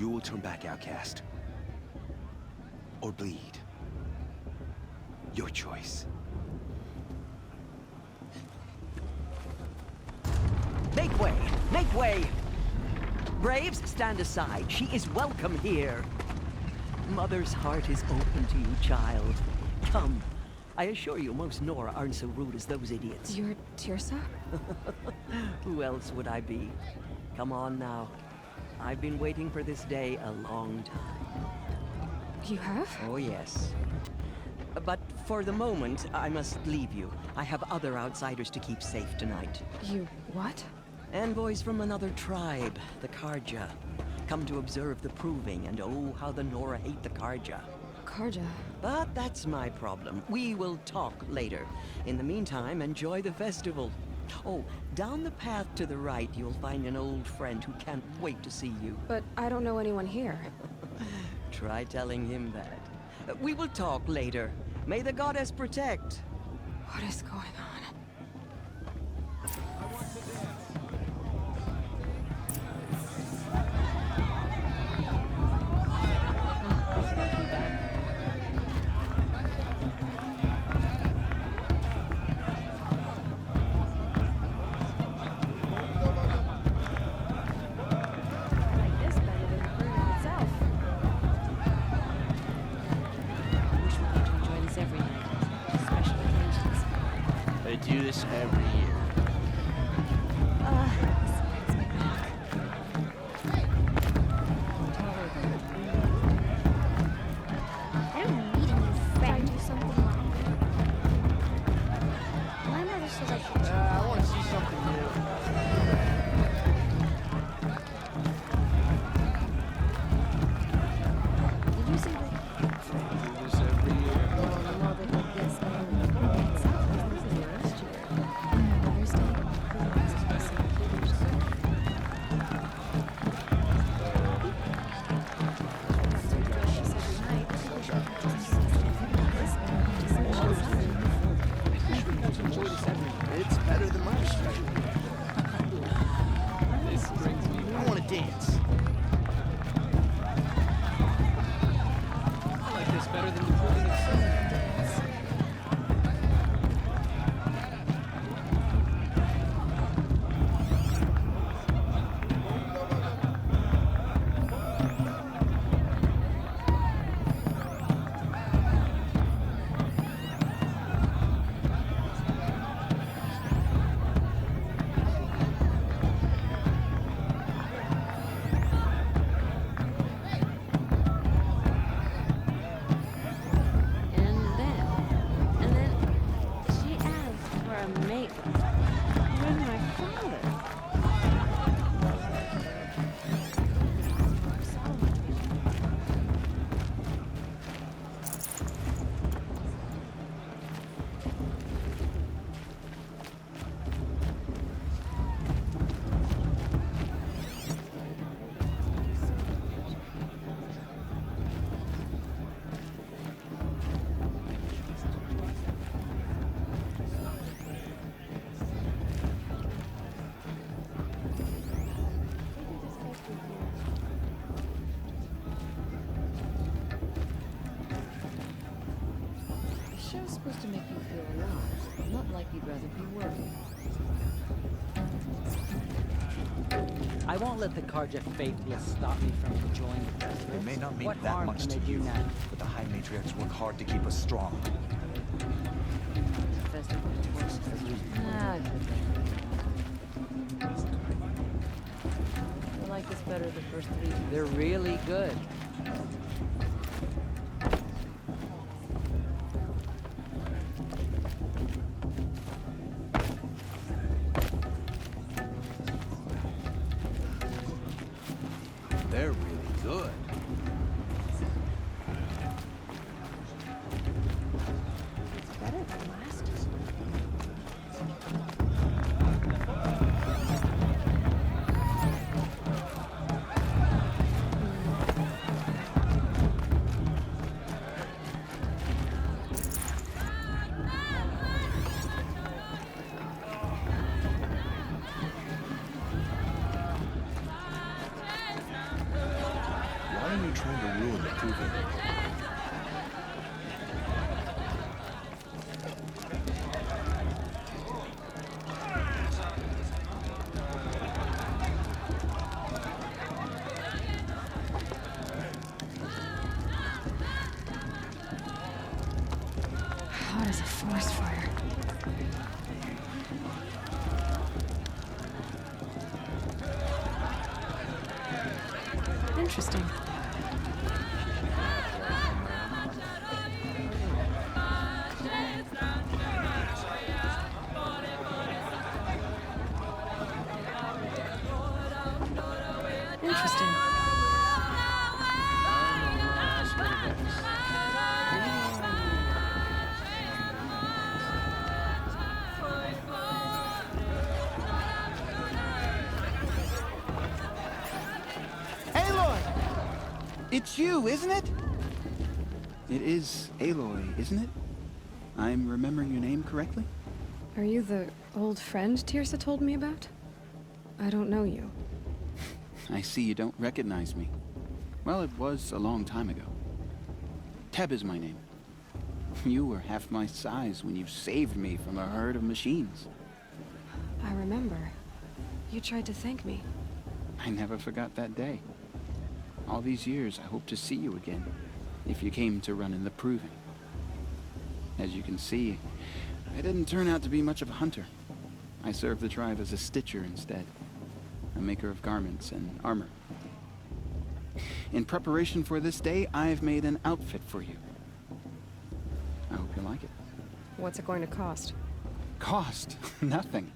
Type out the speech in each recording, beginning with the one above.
You will turn back, outcast. Or bleed. Your choice. Make way! Make way! Braves, stand aside. She is welcome here. Mother's heart is open to you, child. Come. I assure you, most Nora aren't so rude as those idiots. You're Tirsa? Who else would I be? Come on now. I've been waiting for this day a long time. You have? Oh, yes. But for the moment, I must leave you. I have other outsiders to keep safe tonight. You what? Envoys from another tribe, the Karja. Come to observe the proving, and oh, how the Nora hate the Karja. Karja? But that's my problem. We will talk later. In the meantime, enjoy the festival. Oh, down the path to the right, you'll find an old friend who can't wait to see you. But I don't know anyone here. Try telling him that. We will talk later. May the goddess protect. What is going on? They do this every year. I'm meeting your friend. Do something wrong. My mother says I should. I want to see something new. Did you say that? They do this every year. Well, they did this and South was this last year. Mother's Day. It's better than my street. This brings me. I want to dance. I like this better than the proving itself. And then she asked for a mate. Where's my father? The show's supposed to make you feel alive, not like you'd rather be working. I won't let the Karja faithless stop me from enjoying the festival. It may not mean What that harm much can to they do you, now? but the High Matriarchs work hard to keep us strong. The festival works as usual. I like this better the first 3 years. They're really good. They're really good. It's better than last. you trying to ruin the proving? Hot as a forest fire. Interesting. Interesting. Aloy! It's you, isn't it? It is Aloy, isn't it? I'm remembering your name correctly? Are you the old friend Tirsa told me about? I don't know you. I see you don't recognize me. Well, it was a long time ago. Teb is my name. You were half my size when you saved me from a herd of machines. I remember. You tried to thank me. I never forgot that day. All these years, I hope to see you again, if you came to run in the proving. As you can see, I didn't turn out to be much of a hunter. I served the tribe as a stitcher instead, a maker of garments and armor. In preparation for this day, I've made an outfit for you. I hope you like it. What's it going to cost? Cost? Nothing.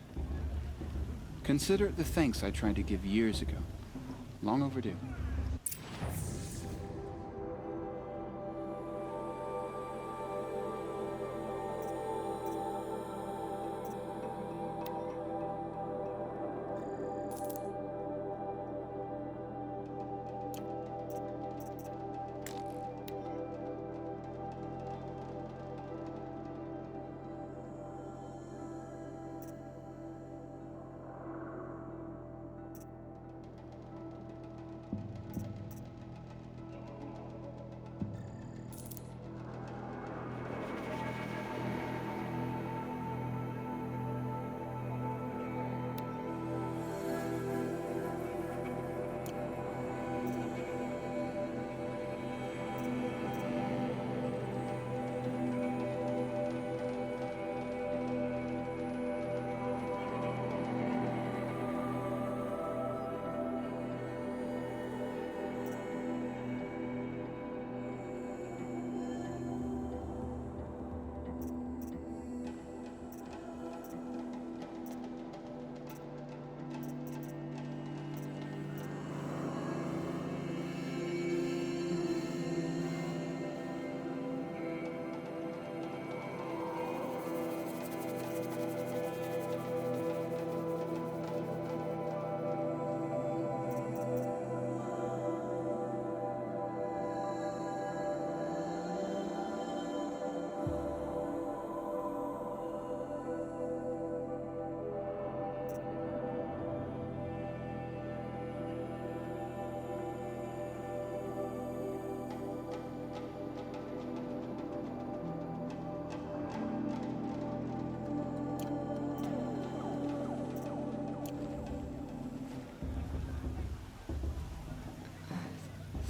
Consider it the thanks I tried to give years ago. Long overdue.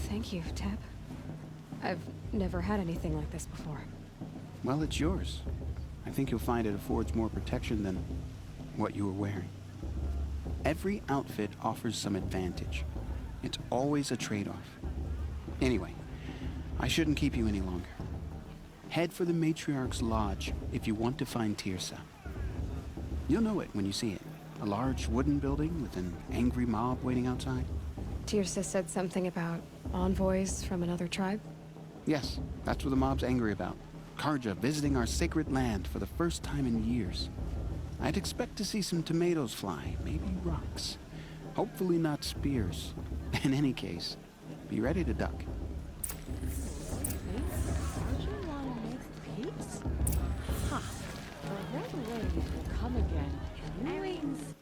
Thank you, Teb. I've never had anything like this before. Well, it's yours. I think you'll find it affords more protection than what you were wearing. Every outfit offers some advantage. It's always a trade-off. Anyway, I shouldn't keep you any longer. Head for the Matriarch's Lodge if you want to find Tirsa. You'll know it when you see it. A large wooden building with an angry mob waiting outside. Tirsa said something about envoys from another tribe? Yes, that's what the mob's angry about. Karja visiting our sacred land for the first time in years. I'd expect to see some tomatoes fly, maybe rocks. Hopefully not spears. In any case, be ready to duck. Peace? Ha! The red wave will come again. Anyways.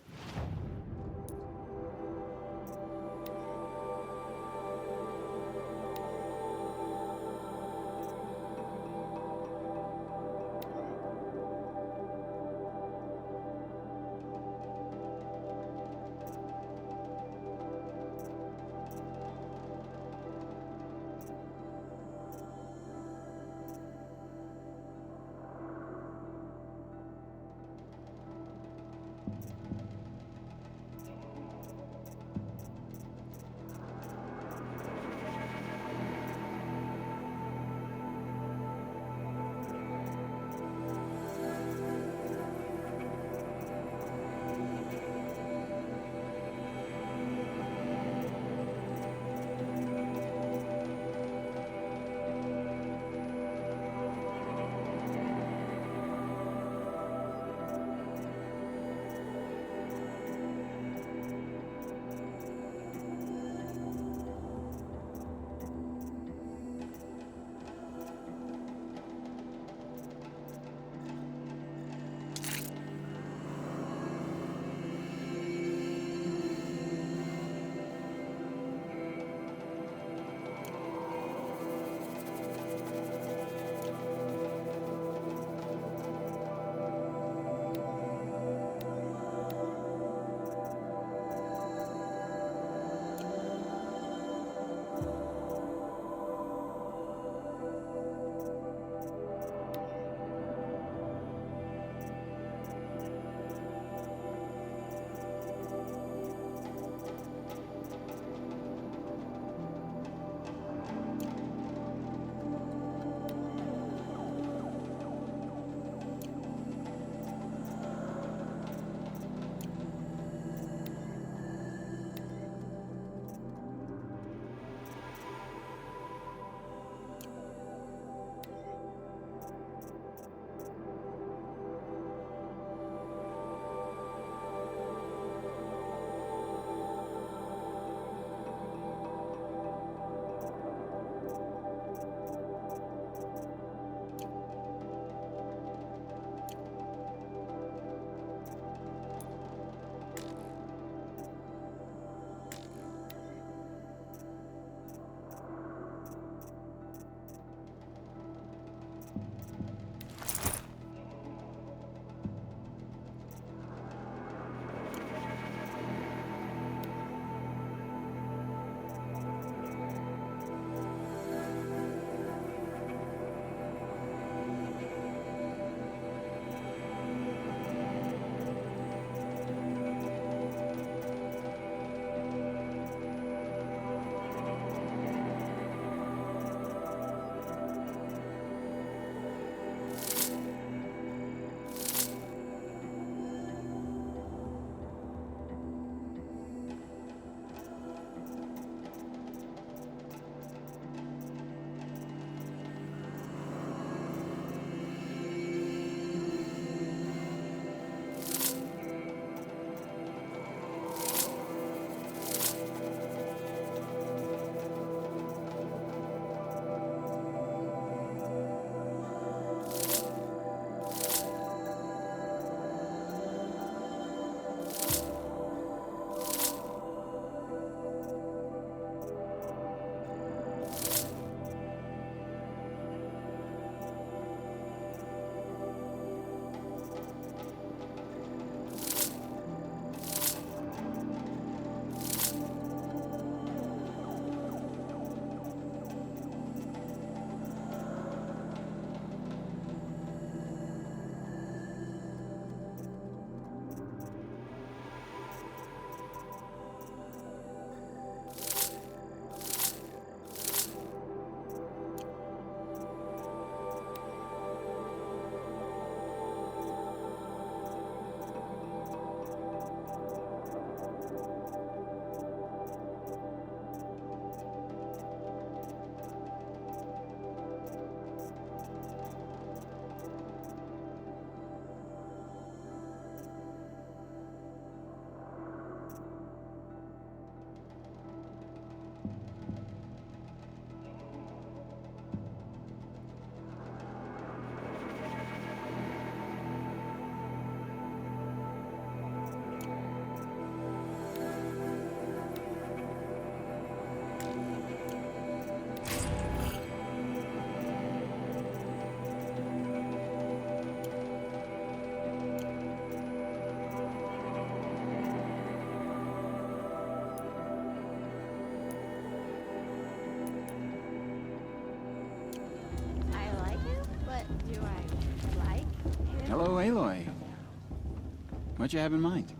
What you have in mind?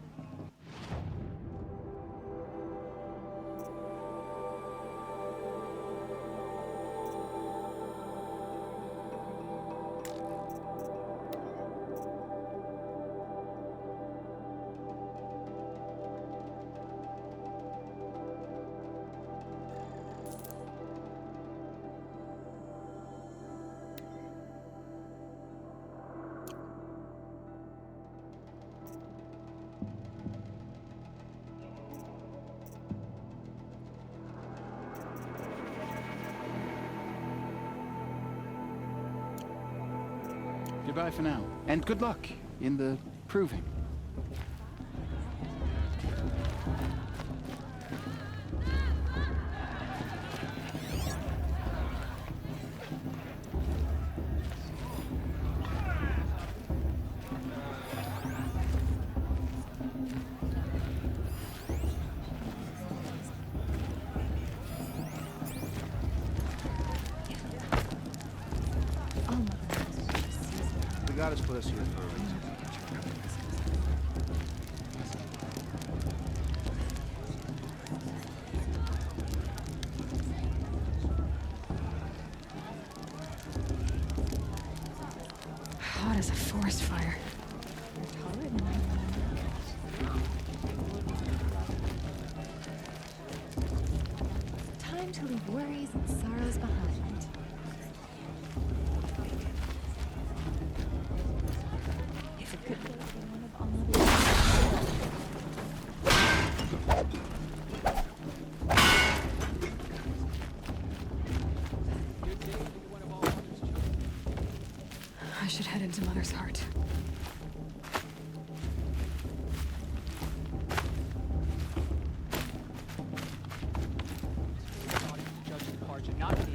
Goodbye for now. And good luck in the proving. The goddess put us here for a reason. Hot as a forest fire. Time to leave worries and sorrows behind. If it could be one of all I should head into Mother's Heart. Judge the Carja, not me.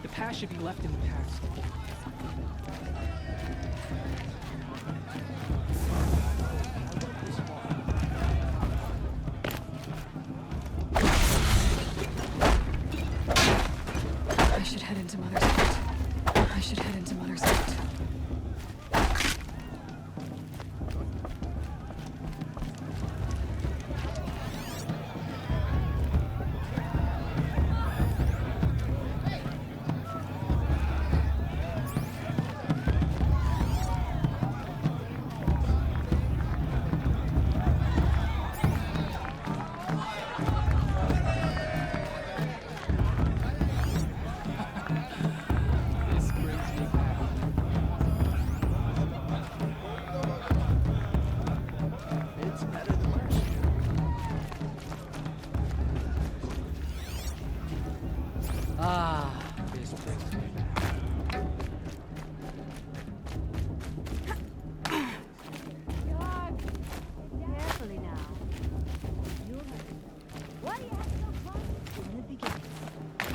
The past should be left in the past. I should head into Mother's Heart. I should head into Mother's Heart. This brings me back. It's better than last year. Ah, this brings me back. Carefully now. What do you have so close in the beginning?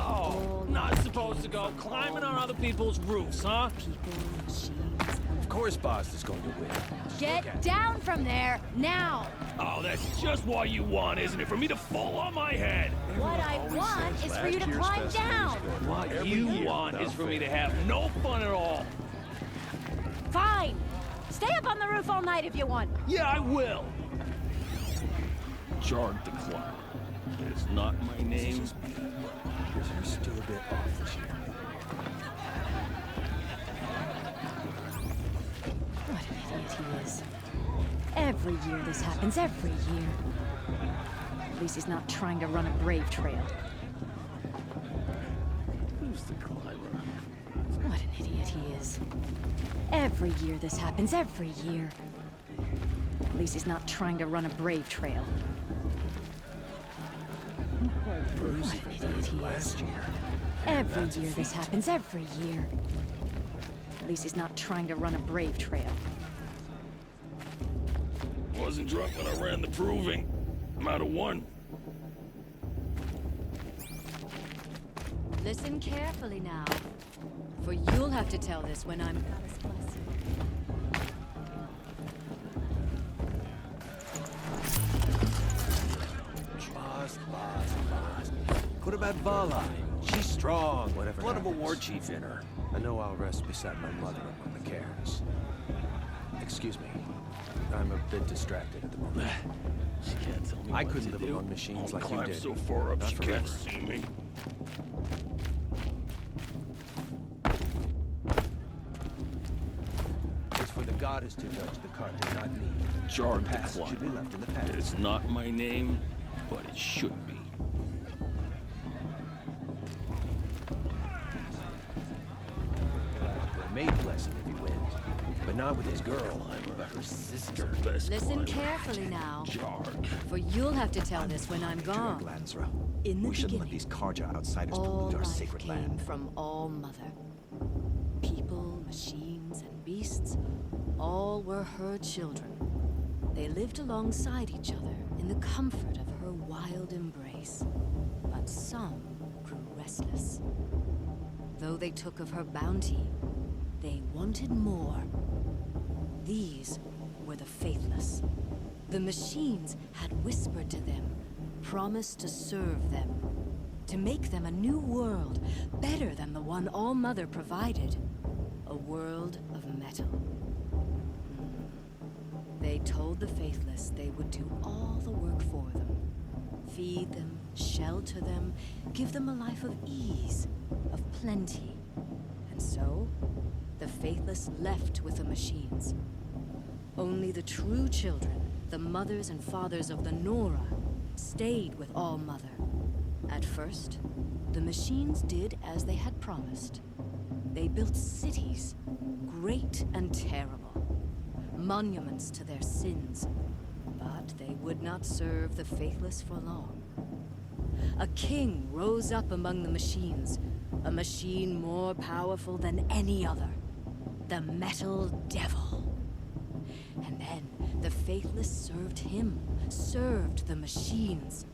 Oh, not supposed to go climbing on other people's roofs, huh? Of course Boss is going to win. Get down from there, now! Oh, that's just what you want, isn't it? For me to fall on my head. What I want is for you to climb down! What you want is for me to have no fun at all. Fine! Stay up on the roof all night if you want. Yeah, I will. Jarg the Clown. It's not my name. You're still a bit off this year. What an idiot he is. Every year this happens, every year. At least he's not trying to run a brave trail. Who's the climber? What an idiot he is. Every year this happens, every year. At least he's not trying to run a brave trail. What an idiot he is. Every year this happens, every year. At least he's not trying to run a brave trail. Wasn't drunk when I ran the proving. I'm out of one. Listen carefully now, for you'll have to tell this when I'm... Boss. What about Vala? She's strong, whatever. Blood of a war chief in her. I know I'll rest beside my mother among the cairns. Excuse me. I'm a bit distracted at the moment. She can't tell me I what couldn't to live do. among machines I'll like you climb did. so far up Not she forever. can't see me. It's for the goddess to judge the Carja, not me. Jarred the Past should be climber. left in the past. It's not my name, but it should be. The maid blessing if he wins, but not with his girl. Her sister. Best Listen climber. carefully now, Jarred. for you'll have to tell this when I'm gone. Lansra. In the We shouldn't let beginning, these Karja outsiders all pollute our life sacred came land. from All Mother. People, machines, and beasts, all were her children. They lived alongside each other in the comfort of her wild embrace. But some grew restless. Though they took of her bounty, they wanted more. These were the faithless. The machines had whispered to them, promised to serve them, to make them a new world, better than the one All Mother provided. A world of metal. They told the faithless they would do all the work for them. Feed them, shelter them, give them a life of ease, of plenty. And so, the faithless left with the machines. Only the true children, the mothers and fathers of the Nora, stayed with All Mother. At first, the machines did as they had promised. They built cities, great and terrible, monuments to their sins. But they would not serve the faithless for long. A king rose up among the machines, a machine more powerful than any other, the Metal Devil. And then the faithless served him, served the machines.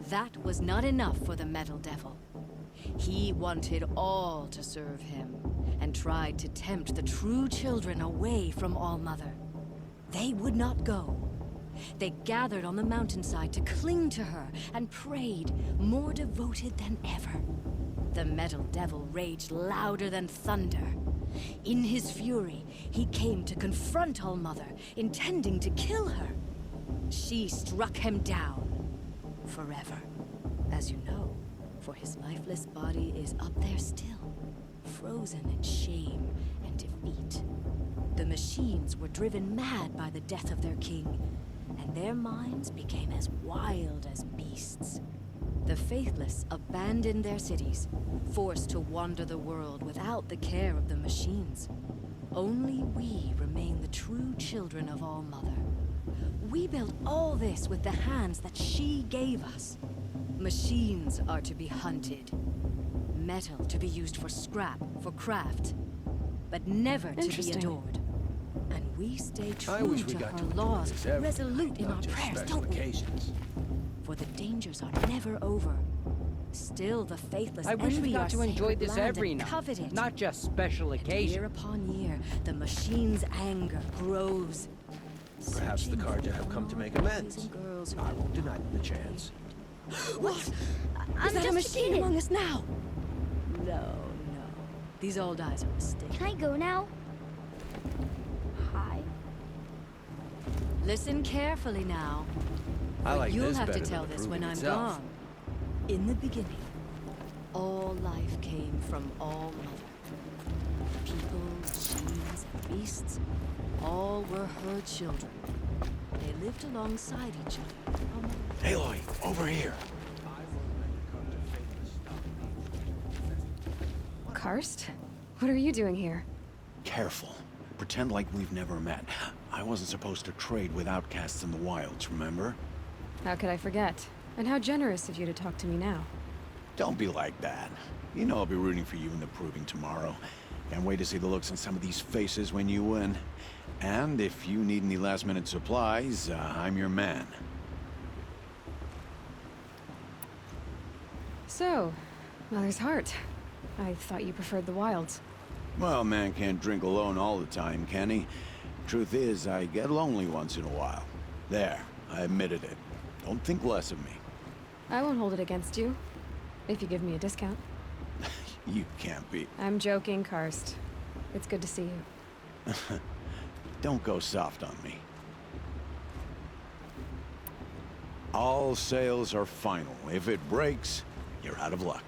That was not enough for the Metal Devil. He wanted all to serve him, and tried to tempt the true children away from All Mother. They would not go. They gathered on the mountainside to cling to her and prayed, more devoted than ever. The Metal Devil raged louder than thunder. In his fury, he came to confront All Mother, intending to kill her. She struck him down. Forever. As you know, for his lifeless body is up there still, frozen in shame and defeat. The machines were driven mad by the death of their king, and their minds became as wild as beasts. The faithless abandoned their cities, forced to wander the world without the care of the machines. Only we remain the true children of All Mother. We built all this with the hands that she gave us. Machines are to be hunted. Metal to be used for scrap, for craft. But never to be Interesting. adored. And we stay I true wish we to got her to enjoy laws, this every resolute night, in not our just prayers, special don't we? occasions. For the dangers are never over. Still, the faithless I wish we envy got our to enjoy sacred this land every and night, covet it. not just special And occasions. year upon year, the machine's anger grows. Perhaps the Searching Karja for have come to more make boys amends. and girls who I won't deny them the chance. What? I'm Is that a just a machine kid. among us now? No. These old eyes are mistaken. Can I go now? Hi. Listen carefully now. I for like you'll this have better to than tell the this when proving I'm itself. gone. In the beginning, all life came from All Mother. People, machines, and beasts, all were her children. They lived alongside each other. Aloy, over here. Karst? What are you doing here? Careful. Pretend like we've never met. I wasn't supposed to trade with outcasts in the wilds, remember? How could I forget? And how generous of you to talk to me now. Don't be like that. You know I'll be rooting for you in the proving tomorrow. Can't wait to see the looks on some of these faces when you win. And if you need any last-minute supplies, I'm your man. So, Mother's Heart. I thought you preferred the wilds. Well, man can't drink alone all the time, can he? Truth is, I get lonely once in a while. There, I admitted it. Don't think less of me. I won't hold it against you. If you give me a discount. You can't be. I'm joking, Karst. It's good to see you. Don't go soft on me. All sales are final. If it breaks, you're out of luck.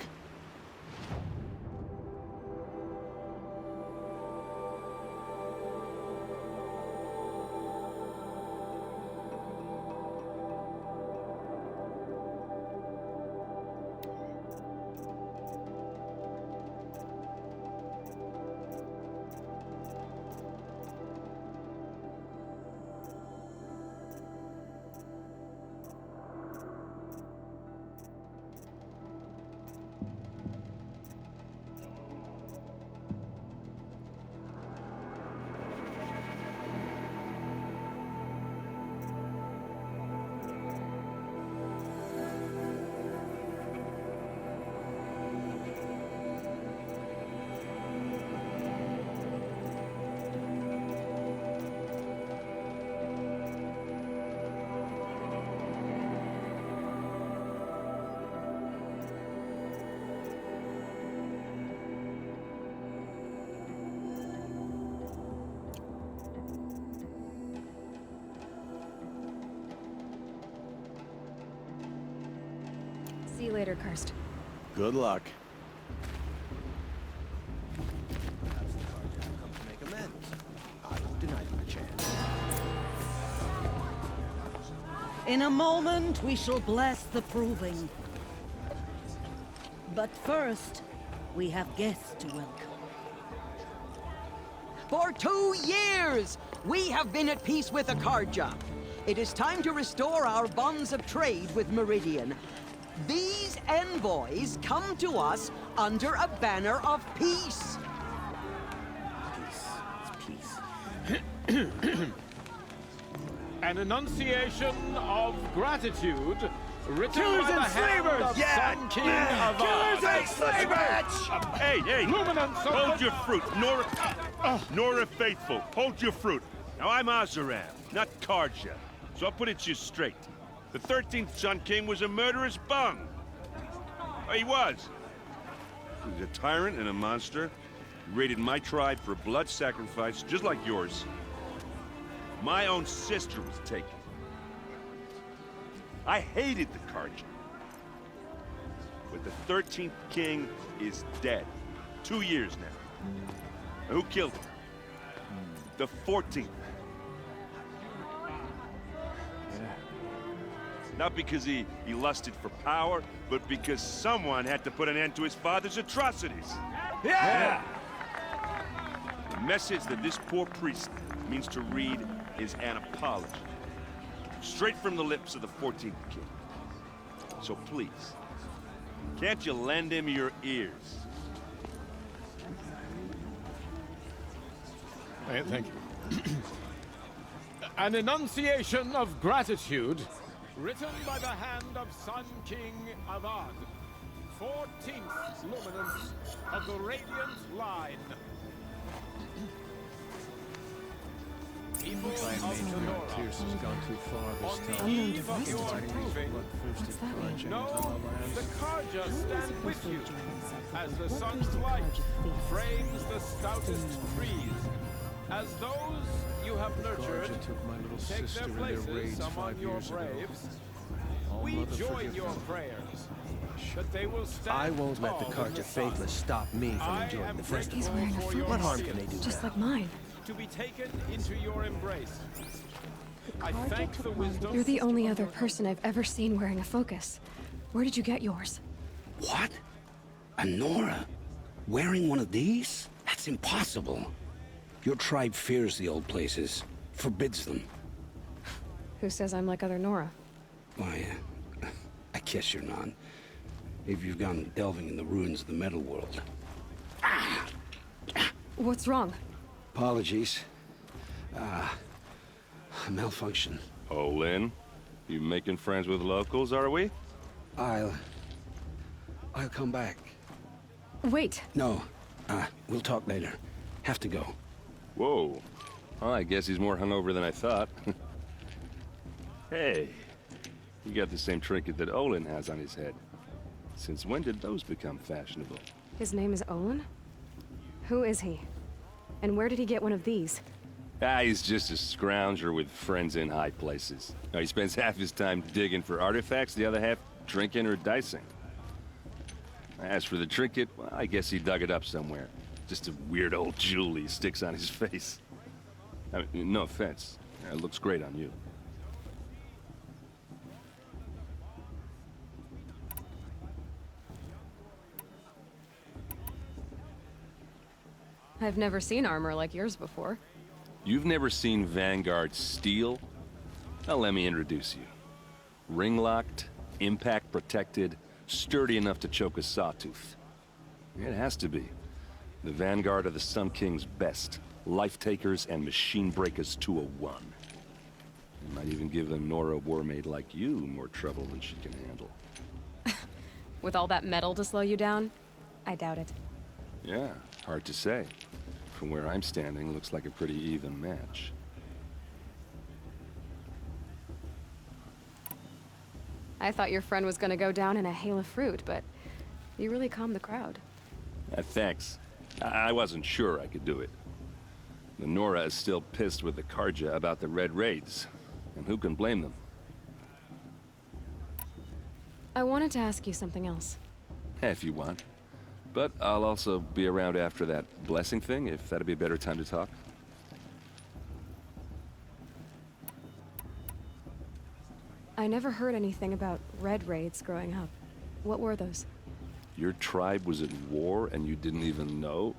See you later, Karst. Good luck. Perhaps the carjacker will come to make amends. I won't deny them a chance. In a moment, we shall bless the proving. But first, we have guests to welcome. For 2 years, we have been at peace with Akarja. It is time to restore our bonds of trade with Meridian. These envoys come to us under a banner of peace. An enunciation of gratitude written Killers by the and hand slavers! of Sun King of Killers and slavers! Hey! Luminance of Hold the- your fruit, Nora Faithful. Hold your fruit. Now I'm Azaram, not Karja, so I'll put it to you straight. The 13th Sun King was a murderous bung. Oh, he was. He was a tyrant and a monster. He raided my tribe for blood sacrifice, just like yours. My own sister was taken. I hated the Karja. But the 13th king is dead. 2 years now. Now, who killed him? The 14th. Not because he lusted for power, but because someone had to put an end to his father's atrocities. Yeah! The message that this poor priest means to read is an apology. Straight from the lips of the 14th king. So please, can't you lend him your ears? Thank you. An enunciation of gratitude written by the hand of Sun King Avad, 14th luminance of the Radiant Line. People of Sonora, Pierce has gone too far on this the time. eve of your proving, What's that mean? know the Karja stand with you as the sun's light frames the stoutest trees. As those you have nurtured Karja took my little take sister their in their places raids among 5 your years ago. braves, All we Mother join forgive your them. prayers that they will stand I won't let the tall in Karja sun. Faithless stop me from I enjoying am the festival. He's wearing a grateful for your What harm focus, can they do just now? like mine. to be taken into your embrace. I thank the wisdom. You're the only other person I've ever seen wearing a focus. Where did you get yours? What? A Nora? Wearing one of these? That's impossible. Your tribe fears the old places, forbids them. Who says I'm like other Nora? Why, I guess you're not. If you've gone delving in the ruins of the metal world. What's wrong? Apologies. A malfunction. Oh, Lynn, you making friends with locals, are we? I'll come back. Wait. No, we'll talk later. Have to go. Whoa. Well, I guess he's more hungover than I thought. Hey, you got the same trinket that Olin has on his head. Since when did those become fashionable? His name is Olin? Who is he? And where did he get one of these? Ah, he's just a scrounger with friends in high places. Now, he spends half his time digging for artifacts, the other half drinking or dicing. As for the trinket, well, I guess he dug it up somewhere. Just a weird old jewel he sticks on his face. I mean, no offense. It looks great on you. I've never seen armor like yours before. You've never seen Vanguard steel? Well, let me introduce you. Ring-locked, impact-protected, sturdy enough to choke a sawtooth. It has to be. The Vanguard are the Sun King's best. Life-takers and machine breakers to a one. You might even give a Nora warmaid like you more trouble than she can handle. With all that metal to slow you down? I doubt it. Yeah, hard to say. From where I'm standing, looks like a pretty even match. I thought your friend was gonna go down in a hail of fruit, but you really calmed the crowd. Thanks. I wasn't sure I could do it. The Nora is still pissed with the Karja about the Red Raids, and who can blame them? I wanted to ask you something else. If you want. But I'll also be around after that blessing thing, if that'd be a better time to talk. I never heard anything about Red Raids growing up. What were those? Your tribe was at war and you didn't even know?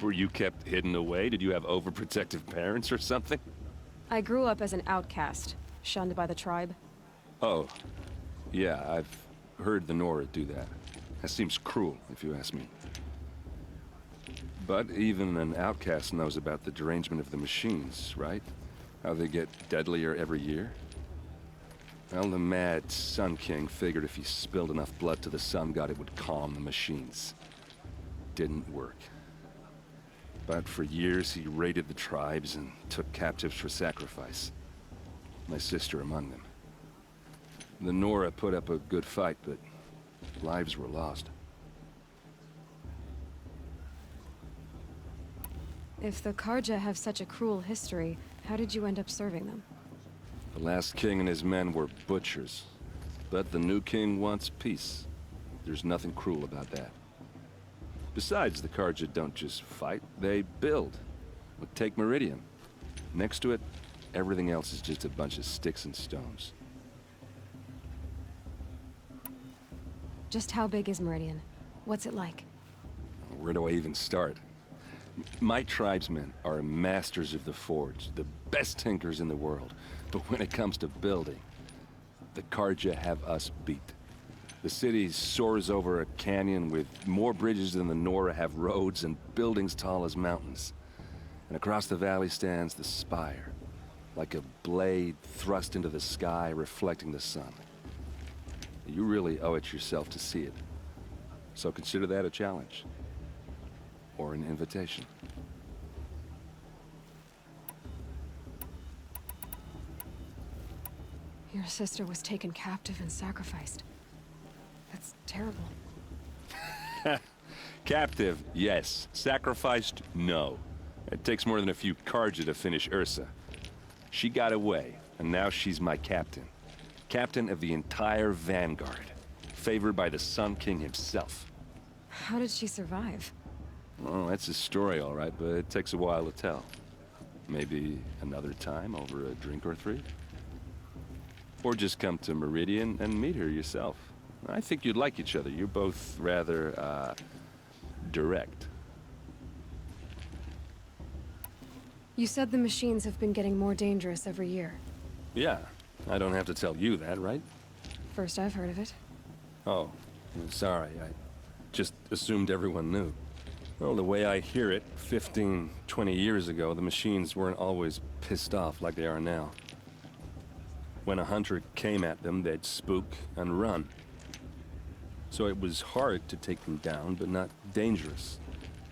Were you kept hidden away? Did you have overprotective parents or something? I grew up as an outcast, shunned by the tribe. Oh, yeah, I've heard the Nora do that. That seems cruel, if you ask me. But even an outcast knows about the derangement of the machines, right? How they get deadlier every year? Well, the mad Sun King figured if he spilled enough blood to the Sun God, it would calm the machines. Didn't work. But for years, he raided the tribes and took captives for sacrifice. My sister among them. The Nora put up a good fight, but lives were lost. If the Karja have such a cruel history, how did you end up serving them? The last king and his men were butchers. But the new king wants peace. There's nothing cruel about that. Besides, the Karja don't just fight, they build. Look, take Meridian. Next to it, everything else is just a bunch of sticks and stones. Just how big is Meridian? What's it like? Where do I even start? My tribesmen are masters of the forge, the best tinkers in the world. But when it comes to building, the Karja have us beat. The city soars over a canyon with more bridges than the Nora have roads and buildings tall as mountains. And across the valley stands the spire, like a blade thrust into the sky reflecting the sun. You really owe it yourself to see it. So consider that a challenge. Or an invitation. Your sister was taken captive and sacrificed. That's terrible. Captive, yes. Sacrificed, no. It takes more than a few Karja to finish Ursa. She got away, and now she's my captain. Captain of the entire Vanguard. Favored by the Sun King himself. How did she survive? Well, that's a story, all right, but it takes a while to tell. Maybe another time over a drink or three? Or just come to Meridian and meet her yourself. I think you'd like each other. You're both rather, direct. You said the machines have been getting more dangerous every year. Yeah, I don't have to tell you that, right? First I've heard of it. Oh, sorry. I just assumed everyone knew. Well, the way I hear it, 15, 20 years ago, the machines weren't always pissed off like they are now. When a hunter came at them, they'd spook and run. So it was hard to take them down, but not dangerous,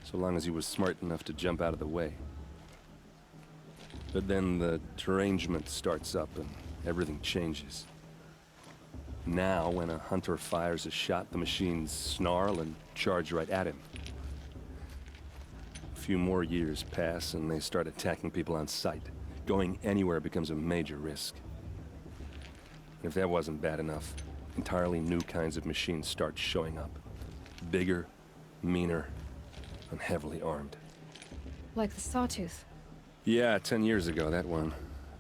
so long as he was smart enough to jump out of the way. But then the derangement starts up and everything changes. Now, when a hunter fires a shot, the machines snarl and charge right at him. few more years pass and they start attacking people on sight. Going anywhere becomes a major risk. And if that wasn't bad enough, entirely new kinds of machines start showing up. Bigger, meaner, and heavily armed. Like the Sawtooth. Yeah, 10 years ago, that one.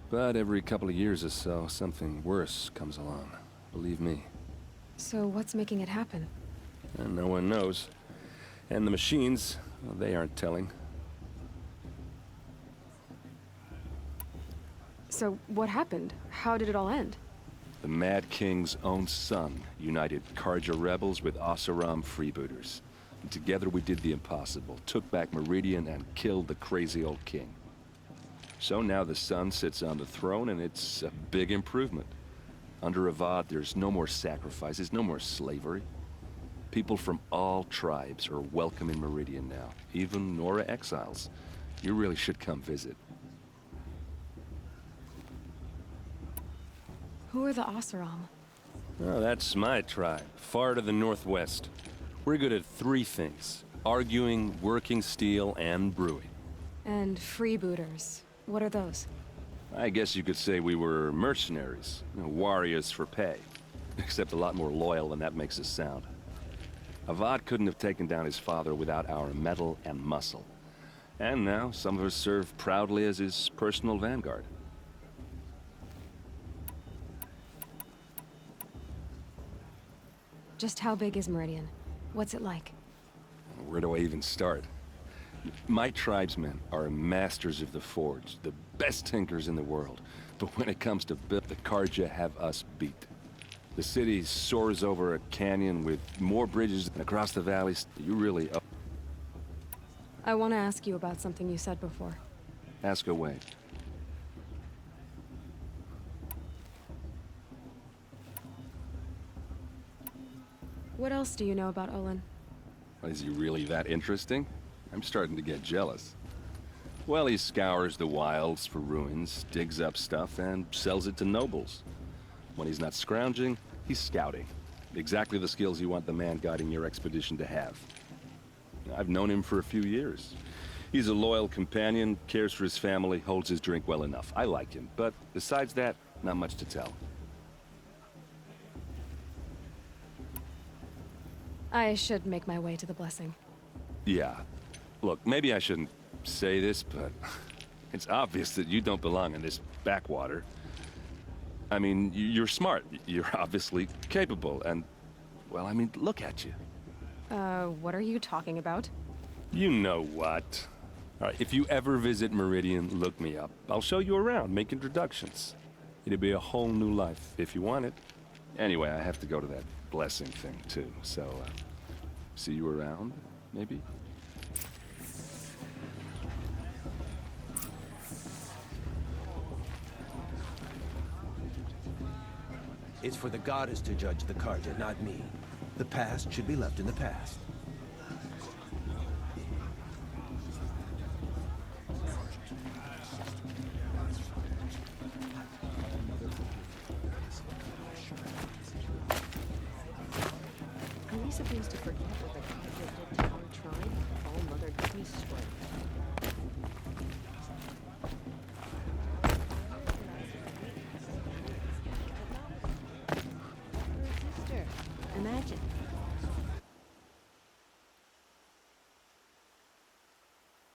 But every couple of years or so, something worse comes along. Believe me. So what's making it happen? And no one knows. And the machines, well, they aren't telling. So what happened? How did it all end? The Mad King's own son united Karja rebels with Oseram freebooters. And together we did the impossible, took back Meridian and killed the crazy old king. So now the son sits on the throne and it's a big improvement. Under Avad, there's no more sacrifices, no more slavery. People from all tribes are welcome in Meridian now, even Nora exiles. You really should come visit. Who are the Oseram? Oh, that's my tribe, far to the northwest. We're good at 3 things: arguing, working steel, and brewing. And freebooters. What are those? I guess you could say we were mercenaries, warriors for pay. Except a lot more loyal than that makes us sound. Avad couldn't have taken down his father without our metal and muscle. And now, some of us serve proudly as his personal vanguard. Just how big is Meridian? What's it like? Where do I even start? My tribesmen are masters of the forge, the best tinkers in the world. But when it comes to build, the Karja have us beat. The city soars over a canyon with more bridges than across the valleys. You really... I want to ask you about something you said before. Ask away. What else do you know about Olin? Is he really that interesting? I'm starting to get jealous. Well, he scours the wilds for ruins, digs up stuff, and sells it to nobles. When he's not scrounging, he's scouting. Exactly the skills you want the man guiding your expedition to have. I've known him for a few years. He's a loyal companion, cares for his family, holds his drink well enough. I like him, but besides that, not much to tell. I should make my way to the blessing. Yeah. Look, maybe I shouldn't say this, but it's obvious that you don't belong in this backwater. I mean, you're smart. You're obviously capable, and, well, I mean, look at you. What are you talking about? You know what. All right, if you ever visit Meridian, look me up. I'll show you around, make introductions. It'll be a whole new life, if you want it. Anyway, I have to go to that blessing thing, too, so, see you around, maybe? It's for the goddess to judge the Karja, not me. The past should be left in the past. Are we supposed to forget?